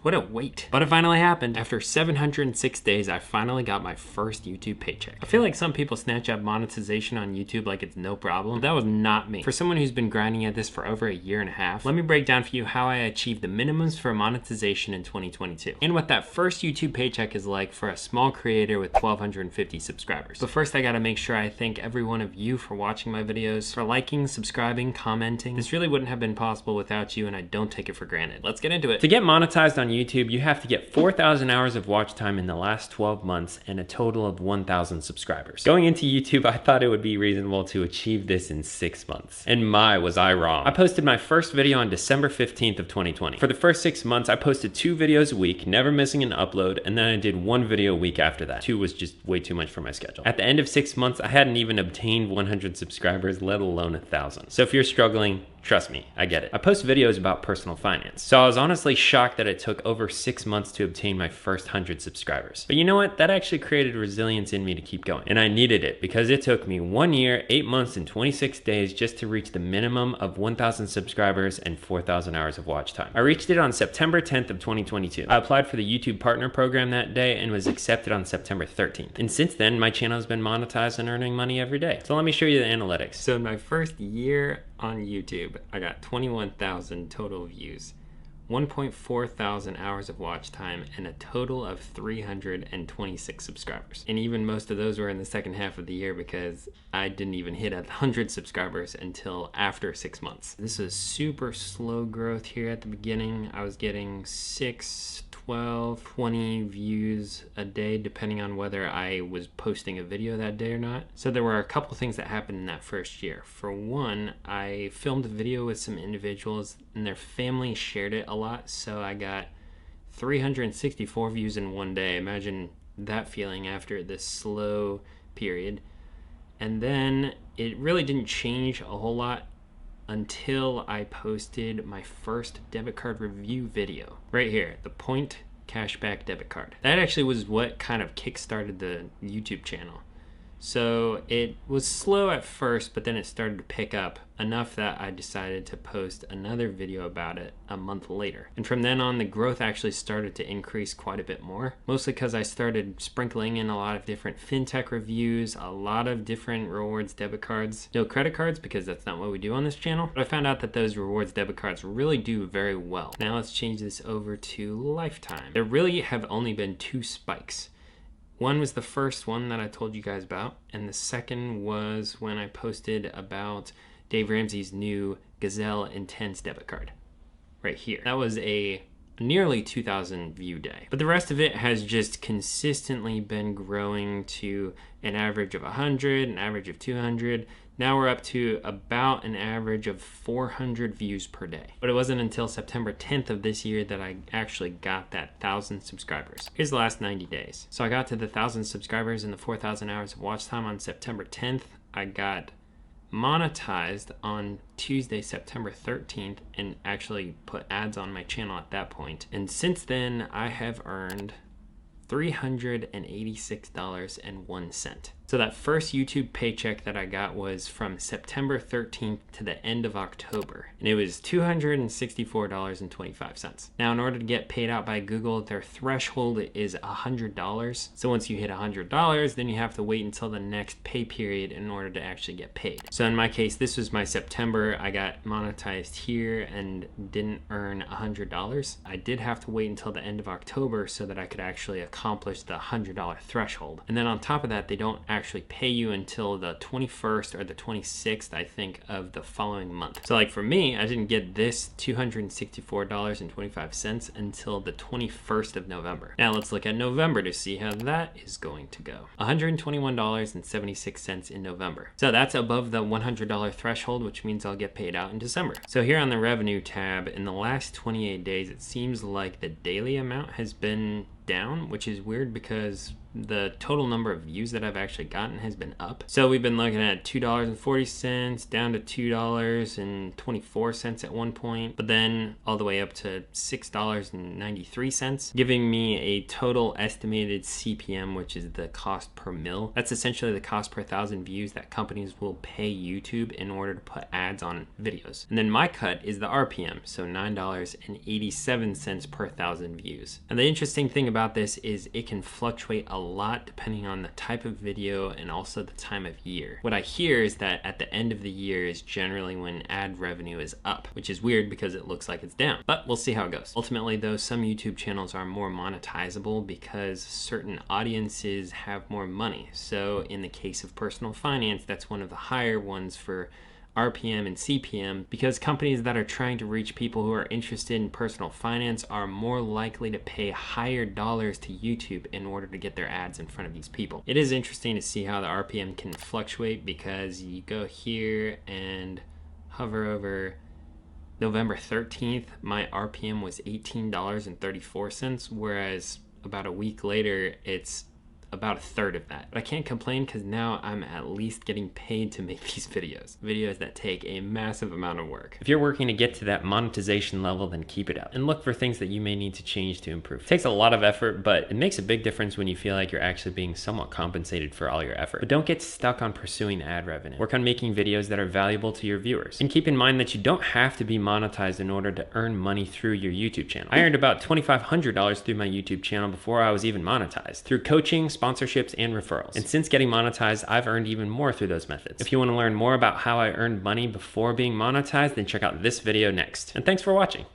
what a wait. But it finally happened. After 706 days, I finally got my first YouTube paycheck. I feel like some people snatch up monetization on YouTube like it's no problem. That was not me. For someone who's been grinding at this for over a year and a half, let me break down for you how I achieved the minimums for monetization in 2022 and what that first YouTube paycheck is like for a small creator with 1,250 subscribers. But first, I gotta make sure I thank every one of you for watching my videos, for liking, subscribing, commenting. This really wouldn't have been possible without you, and I don't take it for granted. Let's get into it. To get monetized on YouTube, you have to get 4,000 hours of watch time in the last 12 months and a total of 1,000 subscribers. Going into YouTube, I thought it would be reasonable to achieve this in 6 months. And my, was I wrong. I posted my first video on December 15th of 2020. For the first 6 months, I posted 2 videos a week, never missing an upload, and then I did 1 video a week after that. 2 was just way too much for my schedule. At the end of 6 months, I hadn't even obtained 100 subscribers, let alone 1,000. So if you're struggling, trust me, I get it. I post videos about personal finance, so I was honestly shocked that it took over 6 months to obtain my first 100 subscribers. But you know what? That actually created resilience in me to keep going. And I needed it because it took me 1 year, 8 months, and 26 days just to reach the minimum of 1,000 subscribers and 4,000 hours of watch time. I reached it on September 10th of 2022. I applied for the YouTube Partner Program that day and was accepted on September 13th. And since then, my channel has been monetized and earning money every day. So let me show you the analytics. So in my first year on YouTube, I got 21,000 total views, 1.4 thousand hours of watch time, and a total of 326 subscribers. And even most of those were in the second half of the year because I didn't even hit 100 subscribers until after 6 months. This is super slow growth here at the beginning. I was getting 6, 12, 20 views a day, depending on whether I was posting a video that day or not. So there were a couple things that happened in that first year. For one, I filmed a video with some individuals and their family shared it a lot. So I got 364 views in one day. Imagine that feeling after this slow period. And then it really didn't change a whole lot until I posted my first debit card review video. Right here, the Point Cashback debit card. That actually was what kind of kickstarted the YouTube channel. So it was slow at first, but then it started to pick up enough that I decided to post another video about it a month later. And from then on, the growth actually started to increase quite a bit more, mostly because I started sprinkling in a lot of different fintech reviews, a lot of different rewards debit cards. No credit cards, because that's not what we do on this channel. But I found out that those rewards debit cards really do very well. Now let's change this over to lifetime. There really have only been 2 spikes. One was the first one that I told you guys about, and the second was when I posted about Dave Ramsey's new Gazelle Intense debit card, right here. That was a nearly 2,000 view day. But the rest of it has just consistently been growing to an average of 100, an average of 200. Now we're up to about an average of 400 views per day. But it wasn't until September 10th of this year that I actually got that 1,000 subscribers. Here's the last 90 days. So I got to the 1,000 subscribers and the 4,000 hours of watch time on September 10th. I got monetized on Tuesday, September 13th, and actually put ads on my channel at that point. And since then, I have earned $386.01. So that first YouTube paycheck that I got was from September 13th to the end of October, and it was $264.25. Now, in order to get paid out by Google, their threshold is $100. So once you hit $100, then you have to wait until the next pay period in order to actually get paid. So in my case, this was my September. I got monetized here and didn't earn $100. I did have to wait until the end of October so that I could actually accomplish the $100 threshold. And then on top of that, they don't actually pay you until the 21st or the 26th, I think, of the following month. So like for me, I didn't get this $264.25 until the 21st of November. Now let's look at November to see how that is going to go. $121.76 in November. So that's above the $100 threshold, which means I'll get paid out in December. So here on the revenue tab, in the last 28 days, it seems like the daily amount has been down, which is weird because the total number of views that I've actually gotten has been up. So we've been looking at $2.40 down to $2.24 at one point, but then all the way up to $6.93, giving me a total estimated CPM, which is the cost per mil. That's essentially the cost per 1,000 views that companies will pay YouTube in order to put ads on videos. And then my cut is the RPM, so $9.87 per 1,000 views. And the interesting thing about this is it can fluctuate a lot depending on the type of video and also the time of year. What I hear is that at the end of the year is generally when ad revenue is up, which is weird because it looks like it's down, but we'll see how it goes. Ultimately though, some YouTube channels are more monetizable because certain audiences have more money. So in the case of personal finance, that's one of the higher ones for RPM and CPM, because companies that are trying to reach people who are interested in personal finance are more likely to pay higher dollars to YouTube in order to get their ads in front of these people. It is interesting to see how the RPM can fluctuate, because you go here and hover over November 13th, my RPM was $18.34, whereas about a week later, it's about a third of that. But I can't complain because now I'm at least getting paid to make these videos that take a massive amount of work. If you're working to get to that monetization level, then keep it up and look for things that you may need to change to improve. It takes a lot of effort, but it makes a big difference when you feel like you're actually being somewhat compensated for all your effort. But don't get stuck on pursuing ad revenue. Work on making videos that are valuable to your viewers. And keep in mind that you don't have to be monetized in order to earn money through your YouTube channel. I earned about $2,500 through my YouTube channel before I was even monetized, through coaching, sponsorships, and referrals. And since getting monetized, I've earned even more through those methods. If you want to learn more about how I earned money before being monetized, then check out this video next. And thanks for watching.